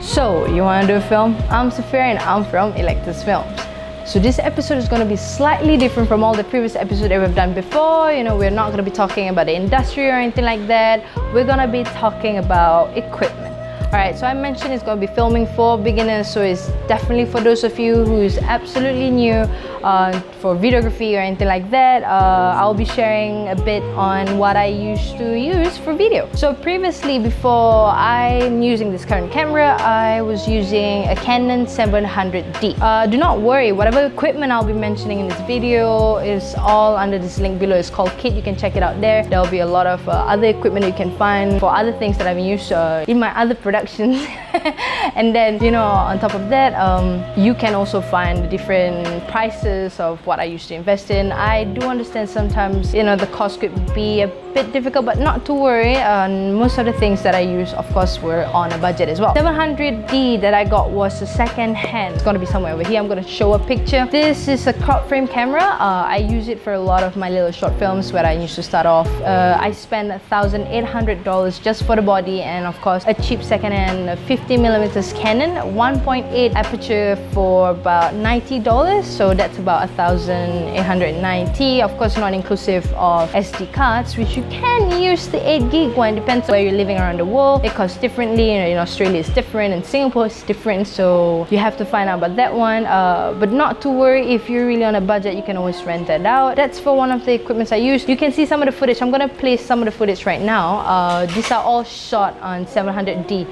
So, you want to do a film? I'm Saphira and I'm from Electus Films. So this episode is going to be slightly different from all the previous episodes that we've done before. You know, we're not going to be talking about the industry or anything like that. We're going to be talking about equipment. Alright, so I mentioned it's going to be filming for beginners, so it's definitely for those of you who's absolutely new for videography or anything like that. I'll be sharing a bit on what I used to use for video. So previously, before I'm using this current camera, I was using a Canon 700D. Do not worry, whatever equipment I'll be mentioning in this video is all under this link below. It's called Kit, you can check it out there. There'll be a lot of other equipment you can find for other things that I've used in my other productions. And then, you know, on top of that, you can also find the different prices of what I used to invest in. I do understand sometimes, you know, the cost could be a bit difficult, but not to worry. Most of the things that I use, of course, were on a budget as well. 700D that I got was a second hand. It's gonna be somewhere over here. I'm gonna show a picture. This is a crop frame camera. I use it for a lot of my little short films where I used to start off. I spent $1,800 just for the body, and of course a cheap second-hand 50mm Canon 1.8 aperture for about $90. So that's about $1,890. Of course, not inclusive of SD cards, which you can use the 8GB one. Depends on where you're living around the world. It costs differently. You know, in Australia it's different, and Singapore is different, so you have to find out about that one. But not to worry, if you're really on a budget, you can always rent that out. That's for one of the equipments I use. You can see some of the footage. I'm gonna play some of the footage right now. These are all shot on 700D.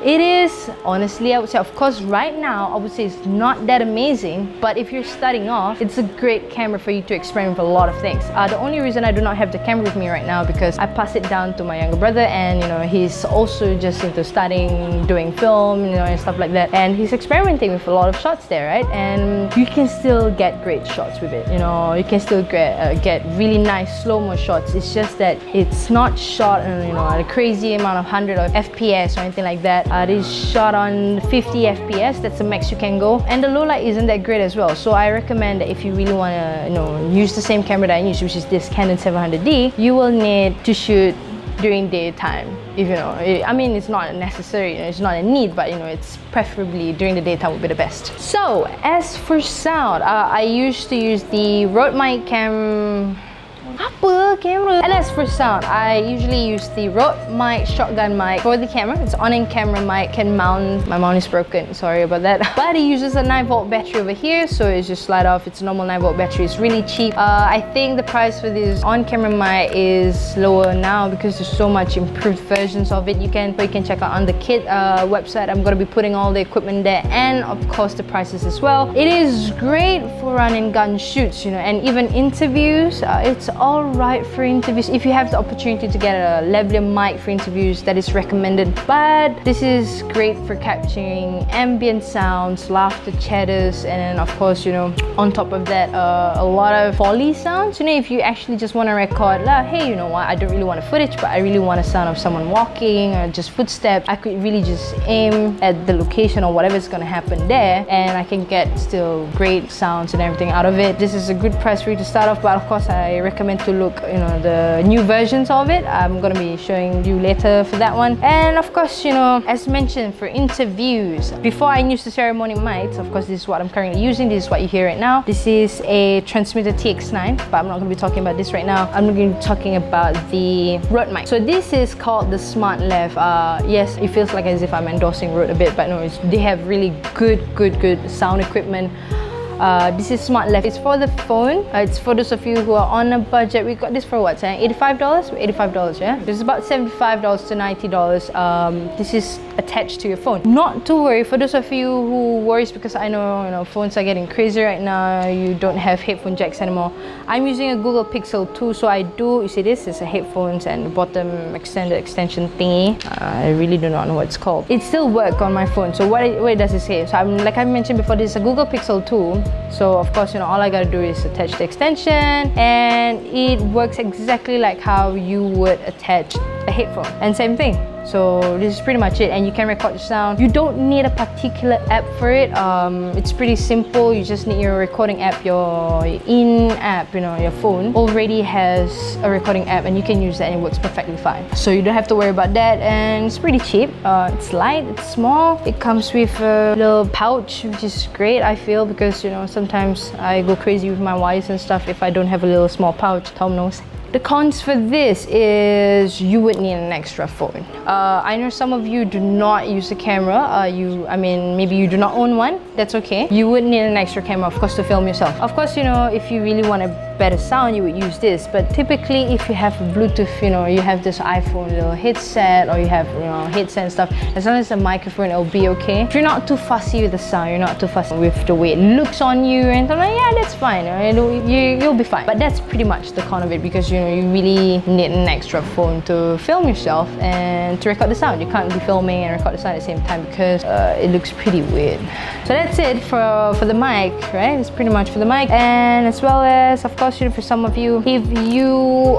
It is, honestly, I would say, of course, right now, I would say it's not that amazing, but if you're starting off, it's a great camera for you to experiment with a lot of things. The only reason I do not have the camera with me right now because I passed it down to my younger brother, and you know, he's also just into starting doing film, you know, and stuff like that, and he's experimenting with a lot of shots there, right? And you can still get great shots with it, you know, you can still get really nice slow-mo shots. It's just that it's not shot on, you know, a crazy amount of 100 FPS or anything like that. It is shot on 50 FPS, that's the max you can go, and the low light isn't that great as well. So I recommend that if you really want to, you know, use the same camera that I use, which is this Canon 700D, you will need to shoot during daytime. If you know, I mean, it's not necessary, you know, it's not a need, but you know, it's preferably during the daytime would be the best. So as for sound, I used to use the Rode mic camera. And as for sound, I usually use the Rode mic shotgun mic for the camera. It's on-camera mic, can mount. My mount is broken, sorry about that. But it uses a 9V battery over here, so it's just slide off. It's a normal 9V battery. It's really cheap. I think the price for this on-camera mic is lower now because there's so much improved versions of it. You can check out on the Kit website. I'm gonna be putting all the equipment there, and of course the prices as well. It is great for running gun shoots, you know, and even interviews. It's all right for interviews. If you have the opportunity to get a lavalier mic for interviews, that is recommended. But this is great for capturing ambient sounds, laughter, chatters, and then of course, you know, on top of that, a lot of Foley sounds. You know, if you actually just want to record, like, hey, you know what, I don't really want a footage, but I really want a sound of someone walking or just footsteps, I could really just aim at the location or whatever's gonna happen there, and I can get still great sounds and everything out of it. This is a good price for you to start off, but of course I recommend to look, you know, the new versions of it. I'm gonna be showing you later for that one. And of course, you know, as mentioned, for interviews, before I used the ceremony mics, of course this is what I'm currently using. This is what you hear right now. This is a Transmitter TX9, but I'm not gonna be talking about this right now. I'm gonna be talking about the Rode mic. So this is called the Smart Lav. Yes, it feels like as if I'm endorsing Rode a bit, but no, they have really good sound equipment. This is Smart Lav. It's for the phone. It's for those of you who are on a budget. We got this for what, $85? $85, yeah? It's about $75 to $90. This is attached to your phone. Not to worry, for those of you who worries, because I know, you know, phones are getting crazy right now. You don't have headphone jacks anymore. I'm using a Google Pixel 2, so I do, you see this is a headphones and the bottom extension thingy. I really do not know what it's called. It still works on my phone. So what it does is here. So like I mentioned before, this is a Google Pixel 2. So of course, you know, all I gotta do is attach the extension, and it works exactly like how you would attach a a headphone. And same thing. So this is pretty much it, and you can record your sound. You don't need a particular app for it. It's pretty simple. You just need your recording app. Your in-app, your phone already has a recording app, and you can use that and it works perfectly fine. So you don't have to worry about that, and it's pretty cheap. It's light, it's small. It comes with a little pouch, which is great, I feel, because sometimes I go crazy with my wires and stuff if I don't have a little small pouch. Tom knows. The cons for this is you would need an extra phone. I know some of you do not use a camera. Maybe you do not own one. That's okay. You would need an extra camera, of course, to film yourself. Of course, if you really want a better sound, you would use this. But typically, if you have Bluetooth, you have this iPhone little headset, or you have headset and stuff, as long as the microphone, it'll be okay. If you're not too fussy with the sound, you're not too fussy with the way it looks on you, and yeah, that's fine. You'll be fine. But that's pretty much the con of it, because you really need an extra phone to film yourself and to record the sound. You can't be filming and record the sound at the same time because it looks pretty weird. So that's it for the mic, right? It's pretty much for the mic, and as well as, of course, for some of you, if you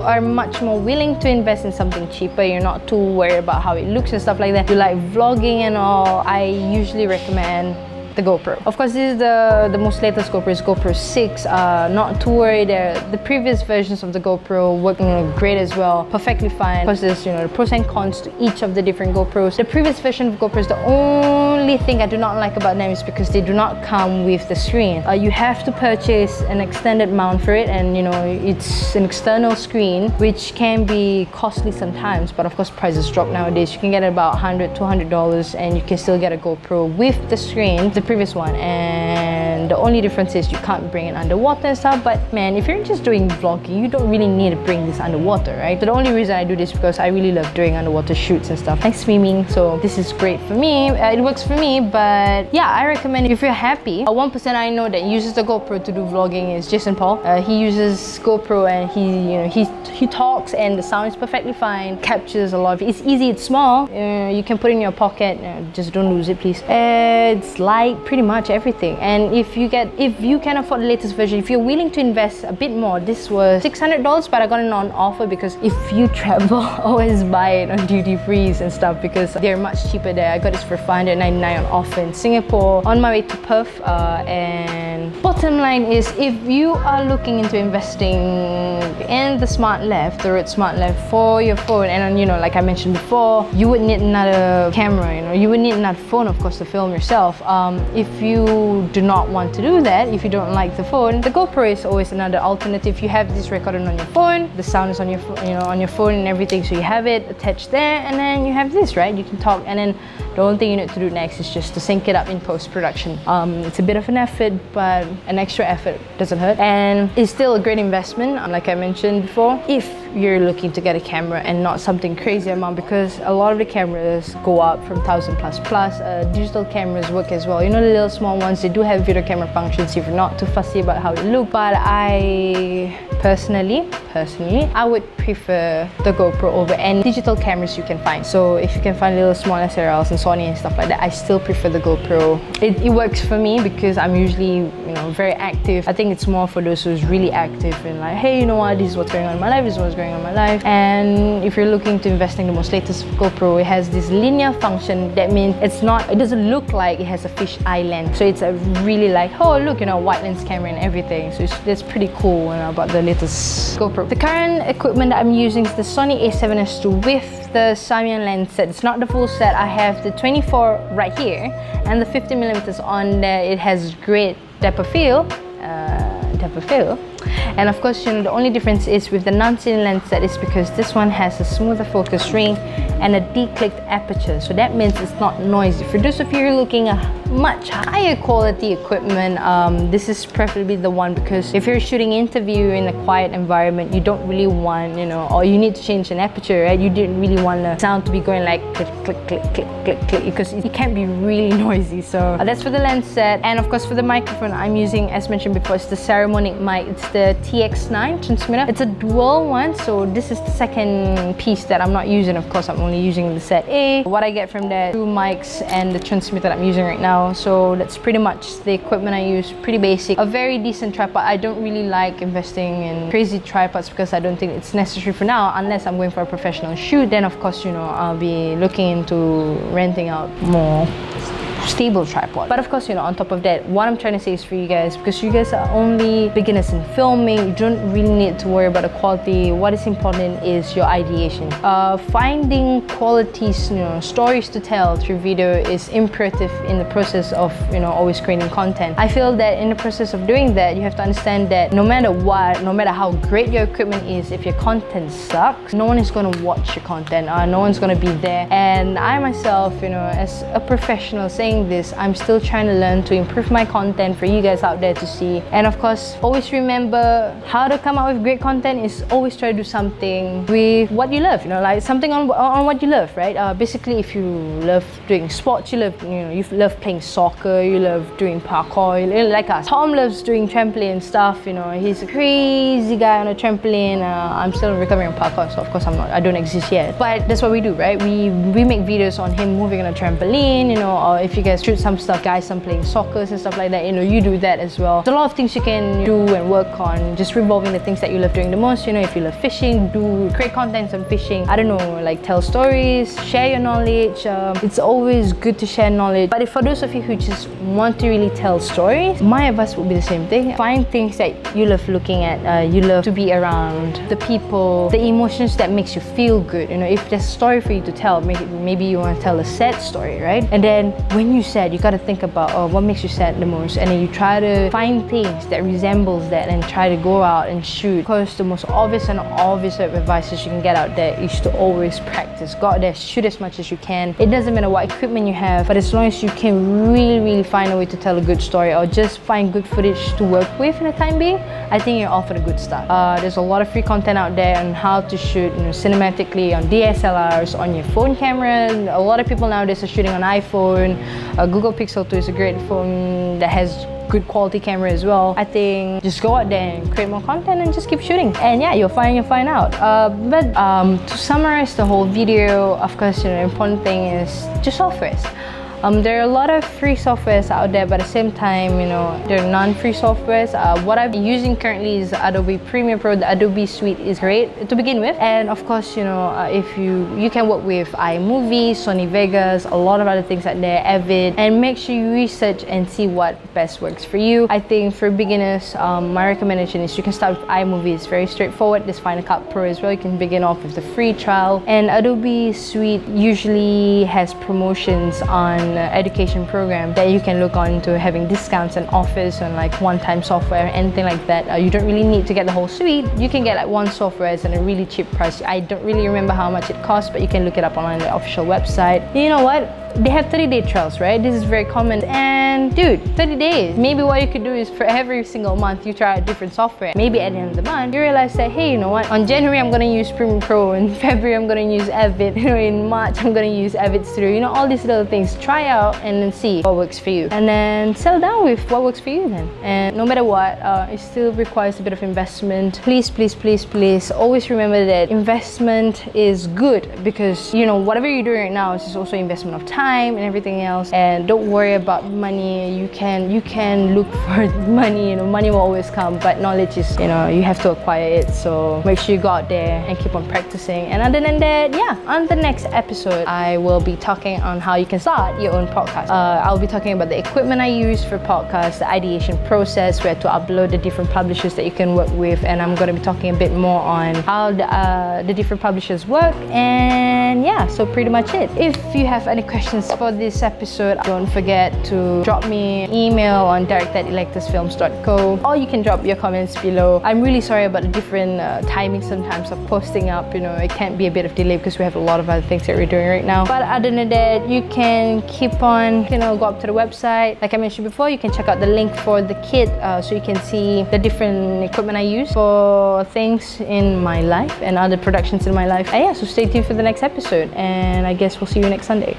are much more willing to invest in something cheaper, you're not too worried about how it looks and stuff like that, you like vlogging and all, I usually recommend the GoPro. Of course, this is the most latest GoPro, is GoPro 6. Not to worry, the previous versions of the GoPro work great as well, perfectly fine. Of course, there's the pros and cons to each of the different GoPros. The previous version of GoPros, the only thing I do not like about them is because they do not come with the screen. You have to purchase an extended mount for it, and it's an external screen, which can be costly sometimes, but of course prices drop nowadays. You can get about $100, $200 and you can still get a GoPro with the screen, the previous one, and the only difference is you can't bring it underwater and stuff. But man, if you're just doing vlogging, you don't really need to bring this underwater, right? So the only reason I do this is because I really love doing underwater shoots and stuff, like swimming. So this is great for me. It works for me. But yeah, I recommend it if you're happy. One person I know that uses the GoPro to do vlogging is Jason Paul. He uses GoPro, and he talks and the sound is perfectly fine, captures a lot of it. It's easy, it's small, you can put it in your pocket, just don't lose it, please. It's light, pretty much everything. And if you can afford the latest version, if you're willing to invest a bit more, this was $600, but I got it on offer because if you travel, always buy it on duty frees and stuff, because they're much cheaper there. I got this for $599 on offer in Singapore on my way to Perth. And bottom line is, if you are looking into investing in the smart left, the Rode smart left for your phone, and like I mentioned before, you would need another camera, you would need another phone, of course, to film yourself. If you do not want to do that, if you don't like the phone, the GoPro is always another alternative. You have this recorded on your phone, the sound is on your on your phone and everything, so you have it attached there, and then you have this, right? You can talk, and then the only thing you need to do next is just to sync it up in post-production. It's a bit of an effort, but an extra effort doesn't hurt, and it's still a great investment, like I mentioned before, if you're looking to get a camera and not something crazy amount, because a lot of the cameras go up from $1,000+. Digital cameras work as well. The little small ones, they do have video camera functions if you're not too fussy about how it looks. But I personally, I would prefer the GoPro over any digital cameras you can find. So if you can find little small SLRs and Sony and stuff like that, I still prefer the GoPro. It works for me because I'm usually very active. I think it's more for those who's really active and like, hey, you know what, this is what's going on in my life, this is what's going on in my life. And if you're looking to invest in the most latest GoPro, it has this linear function. That means it doesn't look like it has a fish eye lens. So it's a really like, oh look, wide lens camera and everything. So that's pretty cool about the latest GoPro. The current equipment that I'm using is the Sony a7S II with the Samyang lens set. It's not the full set. I have the 24 right here and the 50mm on there. It has great depth of field. And of course, the only difference is with the non-cine lens set is because this one has a smoother focus ring and a declicked aperture. So that means it's not noisy. For those of you who are looking at much higher quality equipment, this is preferably the one, because if you're shooting interview in a quiet environment, you don't really want, or you need to change an aperture, right? You didn't really want the sound to be going like click, click, click, click, click, click, because it can be really noisy. So that's for the lens set. And of course, for the microphone, I'm using, as mentioned before, it's the ceramic mic. It's the TX9 transmitter. It's a dual one, so this is the second piece that I'm not using. Of course, I'm only using the set A. What I get from that, 2 mics and the transmitter that I'm using right now. So that's pretty much the equipment I use. Pretty basic. A very decent tripod. I don't really like investing in crazy tripods because I don't think it's necessary for now, unless I'm going for a professional shoot. Then of course, you know, I'll be looking into renting out more stable tripod. But of course, you know, on top of that, what I'm trying to say is for you guys, because you guys are only beginners in filming, you don't really need to worry about the quality. What is important is your ideation. Finding qualities, you know, stories to tell through video is imperative in the process of, you know, always creating content. I feel that in the process of doing that, you have to understand that no matter what, no matter how great your equipment is, if your content sucks, no one is going to watch your content. No one's going to be there. And I myself, you know, as a professional saying this, I'm still trying to learn to improve my content for you guys out there to see. And of course, always remember how to come out with great content is always try to do something with what you love, you know, like something on what you love, right? Basically, if you love doing sports, you love playing soccer, you love doing parkour, like us. Tom loves doing trampoline stuff, you know, he's a crazy guy on a trampoline. I'm still recovering on parkour, so of course I don't exist yet. But that's what we do, right? We make videos on him moving on a trampoline, you know, or if you guys shoot some stuff, guys, some playing soccer and stuff like that, you know, you do that as well. There's a lot of things you can do and work on, just revolving the things that you love doing the most. You know, if you love fishing, create content on fishing. I don't know, like tell stories, share your knowledge. It's always good to share knowledge. But if for those of you who just want to really tell stories, my advice would be the same thing. Find things that you love looking at, you love to be around, the people, the emotions that makes you feel good. You know, if there's a story for you to tell, maybe you want to tell a sad story, right? And then when you sad, you got to think about what makes you sad the most, and then you try to find things that resembles that and try to go out and shoot. Because the most obvious advice you can get out there is to always practice. Go out there, shoot as much as you can. It doesn't matter what equipment you have, but as long as you can really find a way to tell a good story or just find good footage to work with in the time being, I think you're off for a good start. There's a lot of free content out there on how to shoot, you know, cinematically on DSLRs, on your phone camera. A lot of people nowadays are shooting on iPhone. Google Pixel 2 is a great phone that has good quality camera as well. I think just go out there and create more content and just keep shooting. And yeah, you'll find out. But to summarize the whole video, of course, you know, the important thing is just softwares. There are a lot of free softwares out there, but at the same time, you know, there are non-free softwares. What I'm using currently is Adobe Premiere Pro. The Adobe suite is great to begin with. And of course, you know, if you can work with iMovie, Sony Vegas, a lot of other things out there, Avid, and make sure you research and see what best works for you. I think for beginners, my recommendation is you can start with iMovie. It's very straightforward. There's Final Cut Pro as well. You can begin off with the free trial. And Adobe Suite usually has promotions on education program that you can look on to having discounts and offers on like one-time software, anything like that. You don't really need to get the whole suite. You can get like one software at a really cheap price. I don't really remember how much it costs, but you can look it up on the official website. You know what? They have 30-day trials, right? This is very common. And dude, 30 days. Maybe what you could do is for every single month you try a different software. Maybe at the end of the month you realize that, hey, you know what? On January I'm gonna use Premiere Pro. In February I'm gonna use Avid. You know, in March I'm gonna use Avid Studio. You know, all these little things. Try out and then see what works for you. And then settle down with what works for you then. And no matter what, it still requires a bit of investment. Please, please, please, please always remember that investment is good, because you know, whatever you're doing right now is just also investment of time and everything else. And don't worry about money. You can look for money, you know, money will always come, but knowledge is, you know, you have to acquire it. So make sure you go out there and keep on practicing. And other than that, yeah, on the next episode I will be talking on how you can start your own podcast. I'll be talking about the equipment I use for podcasts, the ideation process, where to upload the different publishers that you can work with, and I'm going to be talking a bit more on how the different publishers work. And yeah, so pretty much it. If you have any questions for this episode, don't forget to drop me an email on direct@electusfilms.co, or you can drop your comments below. I'm really sorry about the different timing sometimes of posting up. You know, it can be a bit of delay because we have a lot of other things that we're doing right now. But other than that, you can keep on, you know, go up to the website. Like I mentioned before, you can check out the link for the kit, so you can see the different equipment I use for things in my life and other productions in my life. And yeah, so stay tuned for the next episode, and I guess we'll see you next Sunday.